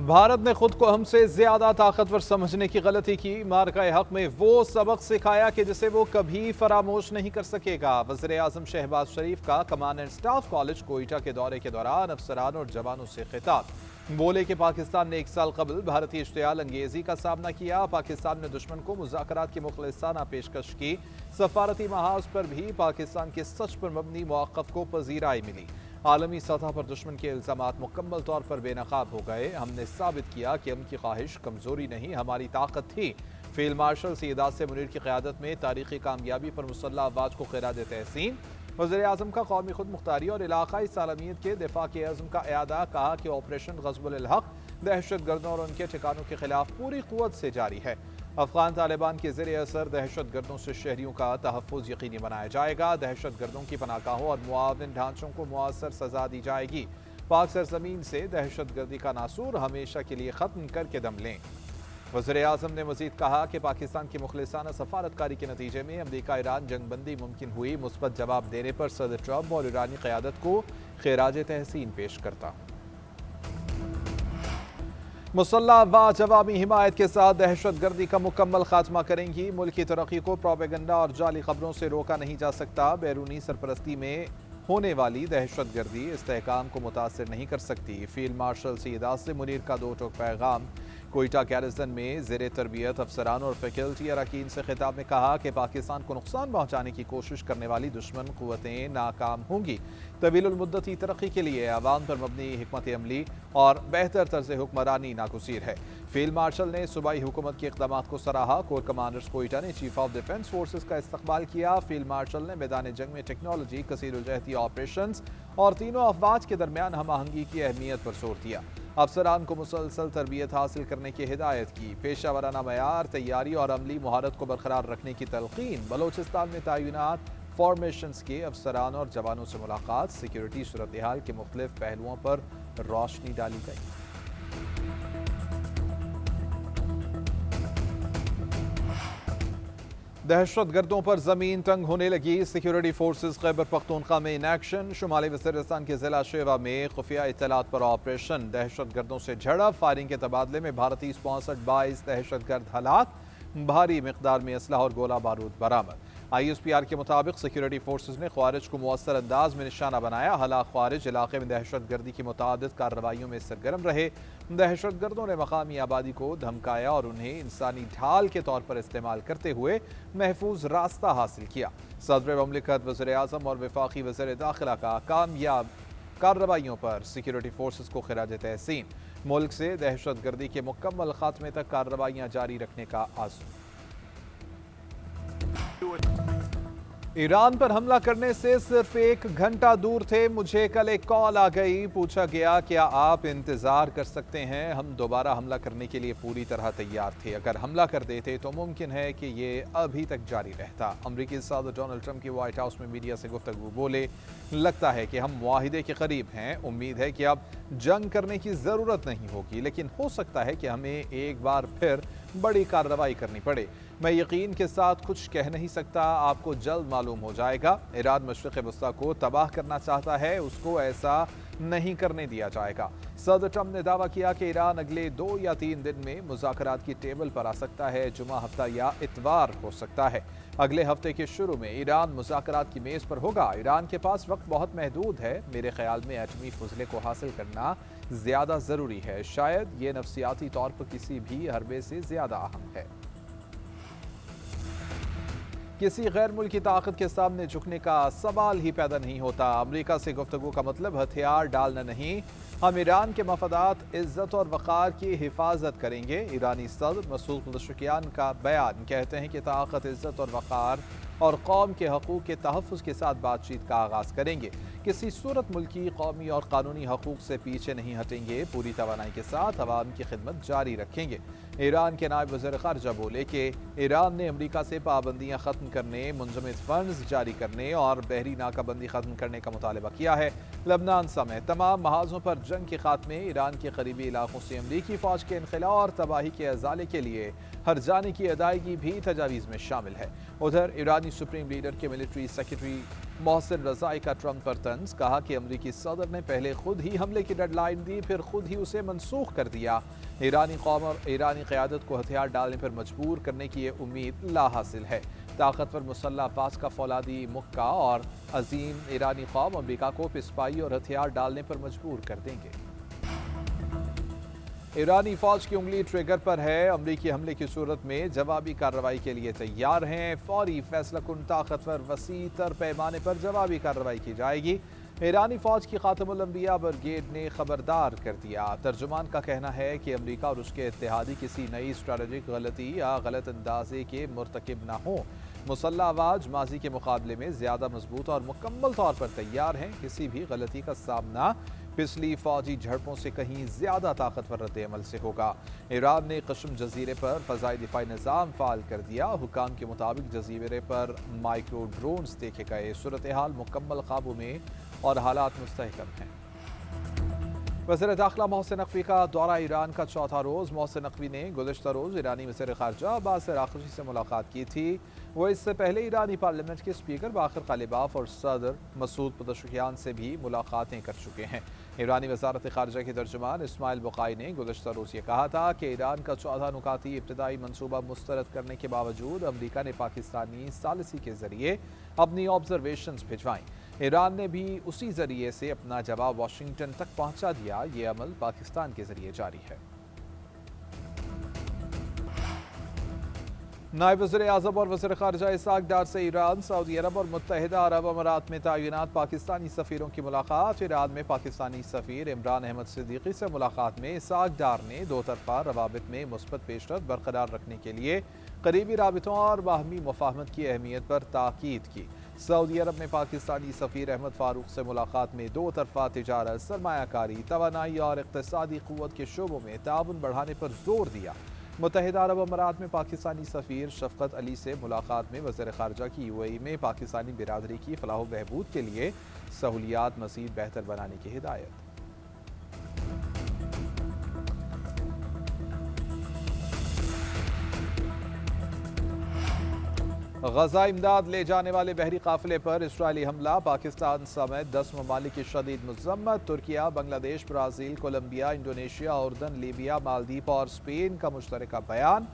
भारत ने खुद को हमसे ज्यादा ताकतवर समझने की गलती की। मार्का हक में वो सबक सिखाया कि जिसे वो कभी फरामोश नहीं कर सकेगा। वज़ीर-ए-आज़म शहबाज शरीफ का command and staff college Quetta के दौरे के दौरान अफसरान और जवानों से खिताब। बोले कि पाकिस्तान ने 1 साल कबल भारतीय इश्तियाल अंगेजी का सामना किया। पाकिस्तान ने दुश्मन को मुज़ाकरात की मुखलिसाना पेशकश की। सफारती महाज पर भी पाकिस्तान के सच पर मबनी मौक़िफ़ को पजीराई मिली। आलमी सतह पर दुश्मन के इल्ज़ामात मुकम्मल तौर पर बेनकाब हो गए। हमने साबित किया कि उनकी ख्वाहिश कमज़ोरी नहीं, हमारी ताकत थी। फील्ड मार्शल सैयद आसिम मुनीर की क़यादत में तारीख़ी कामयाबी पर मुसल्लह अफ़वाज को खिराज तहसीन। वज़ीर-ए-आज़म का कौमी खुद मुख्तारी और इलाक़ाई सालमियत के दिफ़ा के अज़्म का इआदा। कहा कि ऑपरेशन ग़ज़्वुल हक़ दहशत गर्दों और उनके ठिकानों के खिलाफ पूरी क़ुव्वत से जारी है। अफ़गान तालिबान के ज़ेरे असर दहशत गर्दों से शहरियों का तहफ़्फ़ुज़ यकीनी बनाया जाएगा। दहशत गर्दों की पनाहगाहों और मुआविन ढांचों को मुअस्सर सज़ा दी जाएगी। पाक सरज़मीन से दहशत गर्दी का नासूर हमेशा के लिए ख़त्म करके दम लें। वज़ीर-ए-आज़म ने मज़ीद कहा कि पाकिस्तान की मुखलिसाना सफारतकारी के नतीजे में अमरीका ईरान जंगबंदी मुमकिन हुई। मुस्बत जवाब देने पर सदर ट्रंप और ईरानी क़यादत को खिराज तहसीन पेश करता हूँ। मुसल्लह अफ़वाज अवामी हिमायत के साथ दहशत गर्दी का मुकम्मल खात्मा करेंगी। मुल्क की तरक्की को प्रोपेगेंडा और जाली खबरों से रोका नहीं जा सकता। बैरूनी सरपरस्ती में होने वाली दहशत गर्दी इस्तेहकाम को मुतासर नहीं कर सकती। फील्ड मार्शल सैयद आसिम मुनीर का 2 टोक पैगाम। कोयटा गैरिसन में ज़ेरे तरबियत अफसरान और फैकल्टी अरकान से खिताब में कहा कि पाकिस्तान को नुकसान पहुँचाने की कोशिश करने वाली दुश्मन क़ुव्वतें नाकाम होंगी। तवीलुल मुद्दती तरक्की के लिए अवाम पर मबनी हिकमत अमली और बेहतर तर्ज हुक्मरानी नागुज़ीर है। फील्ड मार्शल ने सूबाई हुकूमत के इक़दामात को सराहा। कोर कमांडर्स कोयटा ने चीफ ऑफ डिफेंस फोर्सेस का इस्तकबाल किया। फील्ड मार्शल ने मैदान जंग में टेक्नोलॉजी, कसीरुल-जहती ऑपरेशंस और तीनों अफवाज के दरमियान हम आहंगी की अहमियत पर जोर दिया। अफसरान को मुसलसल तरबियत हासिल करने की हिदायत की। पेशा वराना मयार, तैयारी और अमली महारत को बरकरार रखने की तलकीन। बलोचिस्तान में तैनात फॉर्मेशंस के अफसरान और जवानों से मुलाकात। सिक्योरिटी सूरत हाल के मुख्तलिफ पहलुओं पर रोशनी डाली गई। दहशत गर्दों पर जमीन तंग होने लगी। सिक्योरिटी फोर्सेस खैबर पख्तूनख्वा में इन एक्शन। शुमाली वज़ीरिस्तान के जिला शेवा में खुफिया इत्तलात पर ऑपरेशन। दहशत गर्दों से झड़प, फायरिंग के तबादले में भारतीय स्पॉन्सर्ड 22 दहशत गर्द हलाक। भारी मिकदार में असलहा और गोला बारूद बरामद। ISPR के मुताबिक सिक्योरिटी फोर्सेस ने ख्वारिज को मुअस्सर अंदाज में निशाना बनाया। हलाक ख्वारिज इलाके में दहशत गर्दी की मुतादिद कार्रवाइयों में सरगर्म रहे। दहशत गर्दों ने मकामी आबादी को धमकाया और उन्हें इंसानी ढाल के तौर पर इस्तेमाल करते हुए महफूज रास्ता हासिल किया। सदर ममलिकत, वज़ीर-ए-आज़म और वफाकी वज़ीर दाखिला का कामयाब कार्रवाइयों पर सिक्योरिटी फोर्सेस को खिराज तहसीन। मुल्क से दहशत गर्दी के मुकम्मल खात्मे तक कार्रवाइयाँ जारी रखने का आज़म। ईरान पर हमला करने से सिर्फ 1 घंटा दूर थे। मुझे कल एक कॉल आ गई। पूछा गया क्या आप इंतज़ार कर सकते हैं? हम दोबारा हमला करने के लिए पूरी तरह तैयार थे। अगर हमला कर देते तो मुमकिन है कि ये अभी तक जारी रहता। अमरीकी सदर डोनाल्ड ट्रंप की व्हाइट हाउस में मीडिया से गुफ्तगू बोले, लगता है कि हम मुआहिदे के करीब हैं। उम्मीद है कि अब जंग करने की ज़रूरत नहीं होगी, लेकिन हो सकता है कि हमें एक बार फिर बड़ी कार्रवाई करनी पड़े। मैं यकीन के साथ कुछ कह नहीं सकता, आपको जल्द मालूम हो जाएगा। ईरान मशरिक़ वस्ता को तबाह करना चाहता है, उसको ऐसा नहीं करने दिया जाएगा। सदर ट्रंप ने दावा किया कि ईरान अगले 2 या 3 दिन में मुज़ाकरात की टेबल पर आ सकता है। जुमा हफ्ता या इतवार हो सकता है। अगले हफ्ते के शुरू में ईरान मुज़ाकरात की मेज़ पर होगा। ईरान के पास वक्त बहुत महदूद है। मेरे ख्याल में एटमी फुजले को हासिल करना ज़्यादा ज़रूरी है। शायद ये नफ्सियाती तौर पर किसी भी हरबे से ज़्यादा अहम है। किसी गैर मुल्की ताकत के सामने झुकने का सवाल ही पैदा नहीं होता। अमेरिका से गुफ्तगू का मतलब हथियार डालना नहीं। हम ईरान के मफादात, इज्जत और वक़ार की हिफाजत करेंगे। ईरानी सदर मसूद पज़ेश्कियान का बयान। कहते हैं कि ताकत, इज्जत और वक़ार और कौम के हकूक़ के तहफ़्फ़ुज़ के साथ बातचीत का आगाज़ करेंगे। किसी सूरत मुल्की, कौमी और कानूनी हकूक़ से पीछे नहीं हटेंगे। पूरी तवानाई के साथ अवाम की खिदमत जारी रखेंगे। ईरान के नायब वज़ीर ख़ारजा बोले कि ईरान ने अमरीका से पाबंदियाँ ख़त्म करने, मुंजमद फ़ंड्स जारी करने और बहरी नाकाबंदी ख़त्म करने का मुतालबा किया है। लबनान समेत तमाम महाज़ों पर जंग के खात्मे, ईरान के करीबी इलाकों से अमरीकी फ़ौज के इनखला और तबाही के अज़ाले के लिए हर जाने की अदायगी भी तजावीज़ में शामिल है। उधर ईरानी सुप्रीम लीडर के मिलिट्री सेक्रेटरी محسن رضائی کا ٹرمپ پر طنز، کہا کہ امریکی صدر نے پہلے خود ہی حملے کی ڈیڈ لائن دی، پھر خود ہی اسے منسوخ کر دیا۔ ایرانی قوم اور ایرانی قیادت کو ہتھیار ڈالنے پر مجبور کرنے کی یہ امید لا حاصل ہے۔ طاقتور مسلح افواج کا فولادی مکہ اور عظیم ایرانی قوم امریکہ کو پسپائی اور ہتھیار ڈالنے پر مجبور کر دیں گے۔ ایرانی فوج کی انگلی ٹریگر پر ہے، امریکی حملے کی صورت میں جوابی کارروائی کے لیے تیار ہیں، فوری فیصلہ کن طاقتور وسیع تر پیمانے پر جوابی کارروائی کی جائے گی۔ ایرانی فوج کی خاتم الانبیاء بریگیڈ نے خبردار کر دیا۔ ترجمان کا کہنا ہے کہ امریکہ اور اس کے اتحادی کسی نئی اسٹریٹجک غلطی یا غلط اندازے کے مرتکب نہ ہوں۔ مسلح افواج ماضی کے مقابلے میں زیادہ مضبوط اور مکمل طور پر تیار ہیں، کسی بھی غلطی کا سامنا پچھلی فوجی جھڑپوں سے کہیں زیادہ طاقتور رد عمل سے ہوگا۔ ایران نے قشم جزیرے پر فضائی دفاعی نظام فعال کر دیا۔ حکام کے مطابق جزیرے پر مائکرو ڈرونز دیکھے گئے۔ صورتحال مکمل قابو میں اور حالات مستحکم ہیں۔ وزیر داخلہ محسن نقوی کا دورہ ایران کا چوتھا روز۔ محسن نقوی نے گزشتہ روز ایرانی وزیر خارجہ عباس اراغچی سے ملاقات کی تھی۔ وہ اس سے پہلے ایرانی پارلیمنٹ کے اسپیکر باقر غالباف اور صدر مسعود پزشکیان سے بھی ملاقاتیں کر چکے ہیں۔ ایرانی وزارت خارجہ کے ترجمان اسماعیل بقائی نے گزشتہ روز یہ کہا تھا کہ ایران کا چوتھا نکاتی ابتدائی منصوبہ مسترد کرنے کے باوجود امریکہ نے پاکستانی ثالثی کے ذریعے اپنی آبزرویشنز بھجوائیں۔ ایران نے بھی اسی ذریعے سے اپنا جواب واشنگٹن تک پہنچا دیا۔ یہ عمل پاکستان کے ذریعے جاری ہے۔ نائب وزیر اعظم اور وزیر خارجہ اسحاق ڈار سے ایران، سعودی عرب اور متحدہ عرب امارات میں تعینات پاکستانی سفیروں کی ملاقات۔ ایران میں پاکستانی سفیر عمران احمد صدیقی سے ملاقات میں اسحاق ڈار نے دو طرفہ روابط میں مثبت پیش رفت برقرار رکھنے کے لیے قریبی رابطوں اور باہمی مفاہمت کی اہمیت پر تاکید کی۔ سعودی عرب میں پاکستانی سفیر احمد فاروق سے ملاقات میں دو طرفہ تجارت، سرمایہ کاری، توانائی اور اقتصادی قوت کے شعبوں میں تعاون بڑھانے پر زور دیا۔ متحدہ عرب امارات میں پاکستانی سفیر شفقت علی سے ملاقات میں وزیر خارجہ کی یو اے ای میں پاکستانی برادری کی فلاح و بہبود کے لیے سہولیات مزید بہتر بنانے کی ہدایت۔ غزہ امداد لے جانے والے بحری قافلے پر اسرائیلی حملہ، پاکستان سمیت 10 ممالک کی شدید مذمت۔ ترکیہ، بنگلہ دیش، برازیل، کولمبیا، انڈونیشیا، اردن، لیبیا، مالدیپ اور اسپین کا مشترکہ بیان۔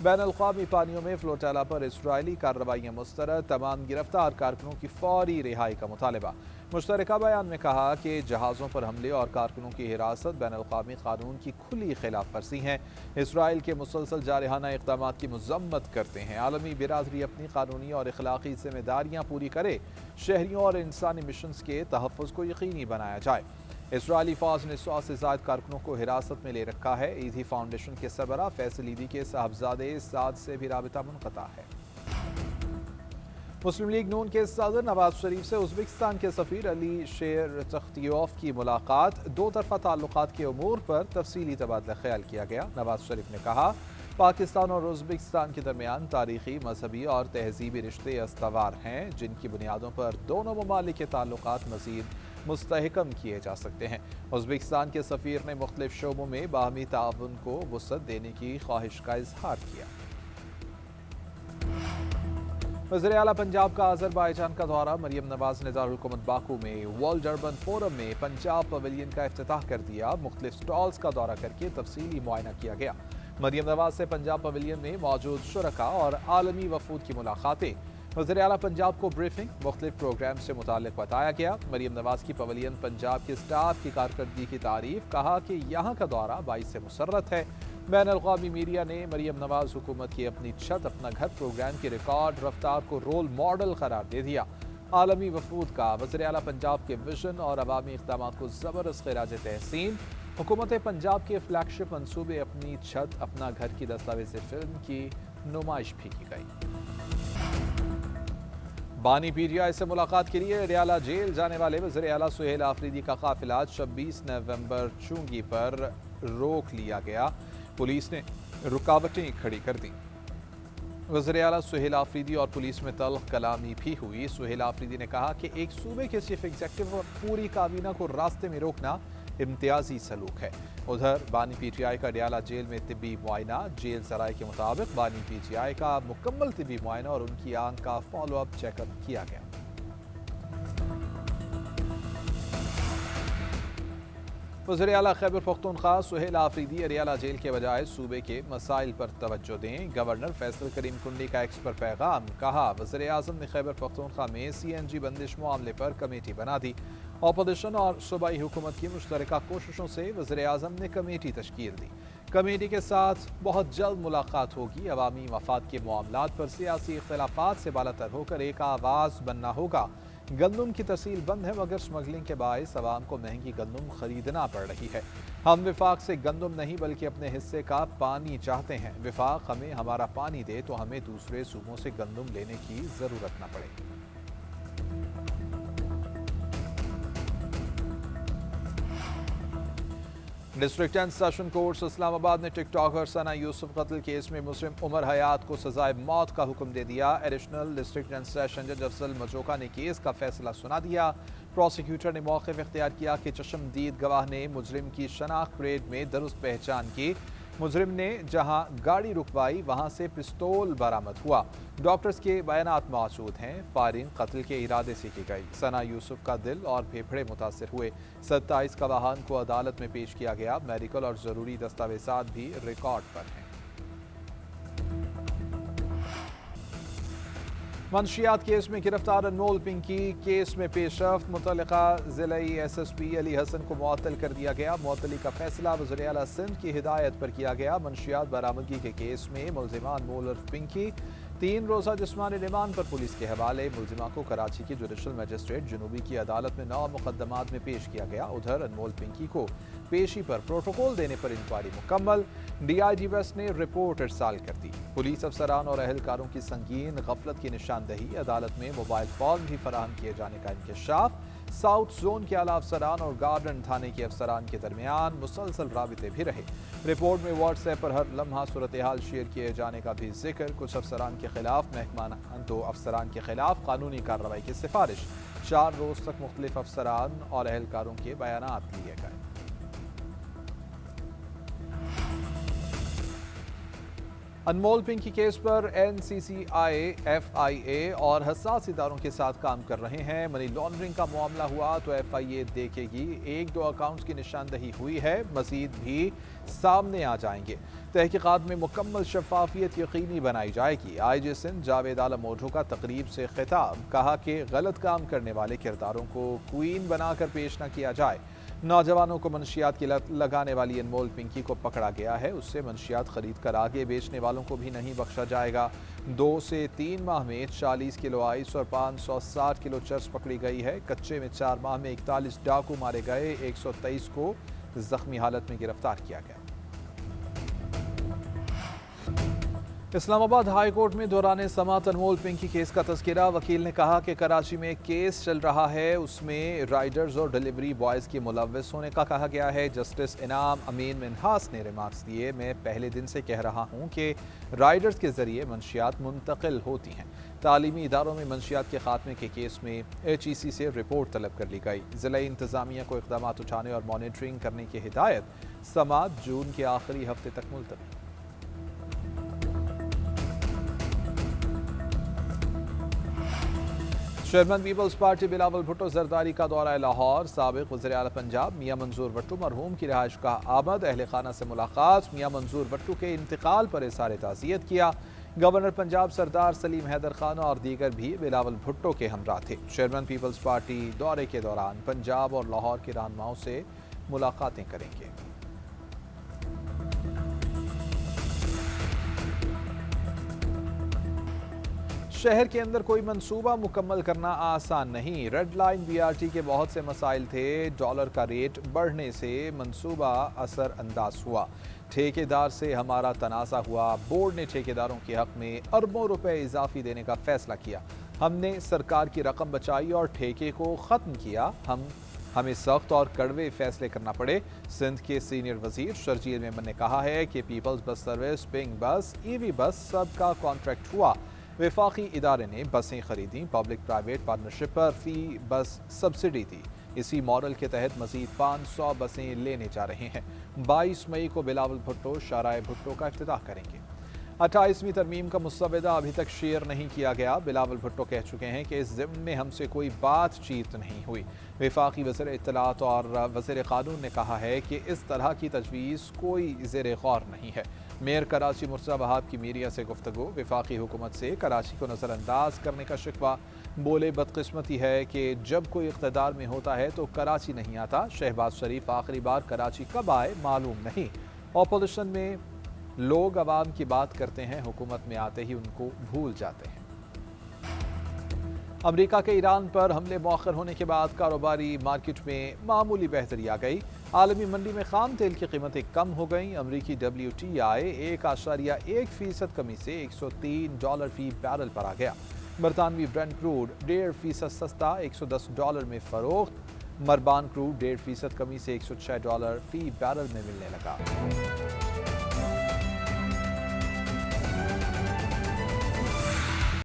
بین الاقوامی پانیوں میں فلوٹیلا پر اسرائیلی کارروائیاں مسترد، تمام گرفتار کارکنوں کی فوری رہائی کا مطالبہ۔ مشترکہ بیان میں کہا کہ جہازوں پر حملے اور کارکنوں کی حراست بین الاقوامی قانون کی کھلی خلاف ورزی ہیں۔ اسرائیل کے مسلسل جارحانہ اقدامات کی مذمت کرتے ہیں۔ عالمی برادری اپنی قانونی اور اخلاقی ذمہ داریاں پوری کرے، شہریوں اور انسانی مشنز کے تحفظ کو یقینی بنایا جائے۔ اسرائیلی فوج نے 100 سے زائد کارکنوں کو حراست میں لے رکھا ہے۔ ایدھی فاؤنڈیشن کے سربراہ فیصل ایدھی کے صاحبزادے سعد سے بھی رابطہ منقطع ہے۔ مسلم لیگ نون کے صدر نواز شریف سے ازبکستان کے سفیر علی شیر تختیوف کی ملاقات، دو طرفہ تعلقات کے امور پر تفصیلی تبادلہ خیال کیا گیا۔ نواز شریف نے کہا، پاکستان اور ازبکستان کے درمیان تاریخی، مذہبی اور تہذیبی رشتے استوار ہیں، جن کی بنیادوں پر دونوں ممالک کے تعلقات مزید مستحکم کیے جا سکتے ہیں۔ ازبکستان کے سفیر نے مختلف شعبوں میں باہمی تعاون کو وسعت دینے کی خواہش کا اظہار کیا۔ وزیر اعلیٰ پنجاب کا آذربائیجان کا دورہ، مریم نواز نے دارالحکومت باکو میں ورلڈ اربن فورم میں پنجاب پویلین کا افتتاح کر دیا۔ مختلف سٹالز کا دورہ کر کے تفصیلی معائنہ کیا گیا۔ مریم نواز سے پنجاب پویلین میں موجود شرکاء اور عالمی وفود کی ملاقاتیں۔ وزیر اعلیٰ پنجاب کو بریفنگ، مختلف پروگرام سے متعلق بتایا گیا۔ مریم نواز کی پویلین پنجاب کے سٹاف کی کارکردگی کی تعریف، کہا کہ یہاں کا دورہ باعث مسرت ہے۔ بین الاقوامی میڈیا نے مریم نواز حکومت کی اپنی چھت اپنا گھر پروگرام کی ریکارڈ رفتار کو رول ماڈل قرار دے دیا۔ عالمی وفود کا وزیر اعلیٰ پنجاب کے وژن اور عوامی اقدامات کو زبردست خراج تحسین۔ حکومت پنجاب کے فلیگ شپ منصوبے اپنی چھت اپنا گھر کی دستاویزی فلم کی نمائش بھی کی گئی۔ بانی پی ٹی آئی سے ملاقات کے لیے اڈیالہ جیل جانے والے وزیر اعلیٰ سہیل آفریدی کا قافلہ 26 نومبر چونگی پر روک لیا گیا۔ پولیس نے رکاوٹیں کھڑی کر دیں۔ وزیر اعلیٰ سہیل آفریدی اور پولیس میں تلخ کلامی بھی ہوئی۔ سہیل آفریدی نے کہا کہ ایک صوبے کے چیف ایگزیکٹو اور پوری کابینہ کو راستے میں روکنا امتیازی سلوک ہے۔ ادھر بانی پی ٹی آئی کا اڈیالہ جیل میں طبی معائنہ، جیل ذرائع کے مطابق بانی پی ٹی آئی کا مکمل طبی معائنہ اور ان کی آنکھ کا فالو اپ چیک اپ کیا گیا۔ वज़ीर आला खैबर पख्तूनख्वा सुहेल आफरीदी अरियाला जेल के बजाय सूबे के मसाइल पर तवज्जो दें। गवर्नर फैसल करीम कुंडी का एक्स पर पैगाम। कहा, वज़ीर आज़म ने खैबर पख्तूनख्वा में CNG बंदिश मामले पर कमेटी बना दी। अपोजिशन और सूबाई हुकूमत की मुश्तरका कोशिशों से वज़ीर आज़म ने कमेटी तश्कील दी। कमेटी के साथ बहुत जल्द मुलाकात होगी। अवामी मफाद के मामलात पर सियासी इख्तलाफात से बालातर होकर एक आवाज़ बनना होगा। गंदम की तहसील बंद है मगर स्मगलिंग के बायस अवाम को महंगी गंदम खरीदना पड़ रही है। हम विफाक से गंदम नहीं बल्कि अपने हिस्से का पानी चाहते हैं। विफाक हमें हमारा पानी दे तो हमें दूसरे सूबों से गंदम लेने की ज़रूरत न पड़े। District and session court Islamabad ने टिकटॉकर सना यूसुफ कत्ल केस में मुस्लिम उमर हयात को सजाए मौत का हुक्म दे दिया। एडिशनल डिस्ट्रिक्ट एंड सेशन जज अफजल मजोका ने केस का फैसला सुना दिया। प्रोसिक्यूटर ने मौक़िफ़ इख्तियार किया कि चश्मदीद गवाह ने मुजरिम की शनाख्त परेड में दुरुस्त पहचान की। मुजरिम ने जहां गाड़ी रुकवाई वहां से पिस्तौल बरामद हुआ। डॉक्टर्स के बयानात मौजूद हैं। फायरिंग कत्ल के इरादे से की गई। सना यूसुफ का दिल और फेफड़े मुतासर हुए। 27 गवाहान को अदालत में पेश किया गया। मेडिकल और ज़रूरी दस्तावेजात भी रिकॉर्ड पर हैं। मंशियात केस में गिरफ्तार अनमोल पिंकी केस में पेशरफ्त। मुतल्लिका ज़िलाई SSP अली हसन को मुअत्तल कर दिया गया। मुअत्तली का फैसला वज़ीर आला सिंध की हिदायत पर किया गया। मंशियात बरामदगी के केस में मुल्ज़िमा अनमोल और पिंकी 3 रोज़ा जिस्मानी रिमांड पर पुलिस के हवाले। मुल्ज़िमा को कराची की जुडिशल मजिस्ट्रेट जुनूबी की अदालत में 9 मुकदमात में पेश किया गया। उधर अनमोल पिंकी को पेशी पर प्रोटोकॉल देने पर इंक्वायरी मुकम्मल। DIG वेस्ट ने रिपोर्ट इरसाल कर दी। पुलिस अफसरान और अहलकारों की संगीन गफलत की निशानदही। अदालत में मोबाइल फ़ोन भी फराहम किए जाने का इंकशाफ। साउथ जोन के आला अफसरान और गार्डन थाने के अफसरान के दरमियान मुसलसल राबिते भी रहे। रिपोर्ट में व्हाट्सएप पर हर लम्हा सूरत हाल शेयर किए जाने का भी जिक्र। कुछ अफसरान के खिलाफ महकमा 2 अफसरान के खिलाफ कानूनी कार्रवाई की सिफारिश। 4 रोज तक मुख्तलिफ अफसरान और अहलकारों के बयानात लिए गए। अनमोल पिंकी केस पर NCCI, FIA और हसास इदारों के साथ काम कर रहे हैं। मनी लॉन्ड्रिंग का मामला हुआ तो FIA देखेगी। 1-2 अकाउंट्स की निशानदही हुई है, मजीद भी सामने आ जाएंगे। तहकीकात में मुकम्मल शफाफियत यकीनी बनाई जाएगी। IG सिंध जावेद आलम ओझो का तकरीब से खिताब। कहा कि गलत काम करने वाले किरदारों को क्वीन बनाकर पेश न किया जाए। नौजवानों को मंशियात की लत लगाने वाली अनमोल पिंकी को पकड़ा गया है। उससे मंशियात खरीद कर आगे बेचने वालों को भी नहीं बख्शा जाएगा। 2 से 3 माह में 40 किलो आइस और 560 किलो चर्स पकड़ी गई है। कच्चे में 4 माह में 41 डाकू मारे गए। 123 को जख्मी हालत में गिरफ्तार किया गया। इस्लामाबाद हाई कोर्ट में दौरान समाअत अनमोल पिंकी केस का तज़किरा। वकील ने कहा कि कराची में केस चल रहा है, उसमें राइडर्स और डिलीवरी बॉयज़ के मुलव्वस होने का कहा गया है। जस्टिस इनाम अमीन मिन्हास ने रिमार्क्स दिए। मैं पहले दिन से कह रहा हूँ कि राइडर्स के ज़रिए मंशियात मुंतकिल होती हैं। तालीमी इदारों में मंशियात के खात्मे के केस में HEC से रिपोर्ट तलब कर ली गई। ज़िला इंतज़ामिया को इक़दाम उठाने और मॉनिटरिंग करने की हिदायत। समाअत जून के आखिरी हफ्ते तक मुलतवी। चेयरमैन पीपल्स पार्टी बिलावल भुट्टो जरदारी का दौरा लाहौर। साबिक वज़ीर आला पंजाब मियां मंजूर भट्टो मरहूम की रिहाइश का आमद। अहले खाना से मुलाकात। मियां मंजूर भट्टो के इंतकाल पर इज़हार ताज़ियत किया। गवर्नर पंजाब सरदार सलीम हैदर खान और दीगर भी बिलावल भुट्टो के हमरा थे। चेयरमैन पीपल्स पार्टी दौरे के दौरान पंजाब और लाहौर के रहनुमाओं से मुलाकातें करेंगे। शहर के अंदर कोई मंसूबा मुकम्मल करना आसान नहीं। रेड लाइन BRT के बहुत से मसाइल थे। डॉलर का रेट बढ़ने से मंसूबा असर अंदाज हुआ। ठेकेदार से हमारा तनाज़ा हुआ। बोर्ड ने ठेकेदारों के हक में अरबों रुपए इजाफी देने का फैसला किया। हमने सरकार की रकम बचाई और ठेके को ख़त्म किया। हमें सख्त और कड़वे फैसले करना पड़े। सिंध के सीनियर वजीर शर्जील मेमन ने कहा है कि पीपल्स बस सर्विस, पिंक बस, EV बस सबका कॉन्ट्रैक्ट हुआ। वफाकी इदारे ने बसें खरीदी। पब्लिक प्राइवेट पार्टनरशिप पर फी बस सब्सिडी दी। इसी मॉडल के तहत मजीद 500 बसें लेने जा रहे हैं। 22 मई को बिलावल भुट्टो शाहराह भुट्टो का इफ्तिताह करेंगे। 28वीं तरमीम का मुसवदा अभी तक शेयर नहीं किया गया। बिलावल भुट्टो कह चुके हैं कि इस ज़िम्न में हमसे कोई बातचीत नहीं हुई। वफाकी वज़ीर इत्तलात और वज़ीर क़ानून ने कहा है कि इस तरह की तजवीज़ कोई ज़ेर गौर नहीं है। मेयर कराची मुर्तज़ा वहाब की मीडिया से गुफ्तगू। वफाकी हुकूमत से कराची को नज़रअंदाज करने का शिकवा। बोले बदकिस्मती है कि जब कोई इक़्तिदार में होता है तो कराची नहीं आता। शहबाज शरीफ आखिरी बार कराची कब आए मालूम नहीं। ऑपोजिशन में लोग अवाम की बात करते हैं, हुकूमत में आते ही उनको भूल जाते हैं। अमेरिका के ईरान पर हमले मौखर होने के बाद कारोबारी मार्केट में मामूली बेहतरी आ गई। आलमी मंडी में खाम तेल की कीमतें कम हो गईं। अमरीकी WTI 1.1% कमी से $103 फी बैरल पर आ गया। बरतानवी ब्रेंट क्रूड 1.5% सस्ता $110 में फरोख्त। मरबान क्रूड 1.5% कमी से $106 फी बैरल में मिलने लगा।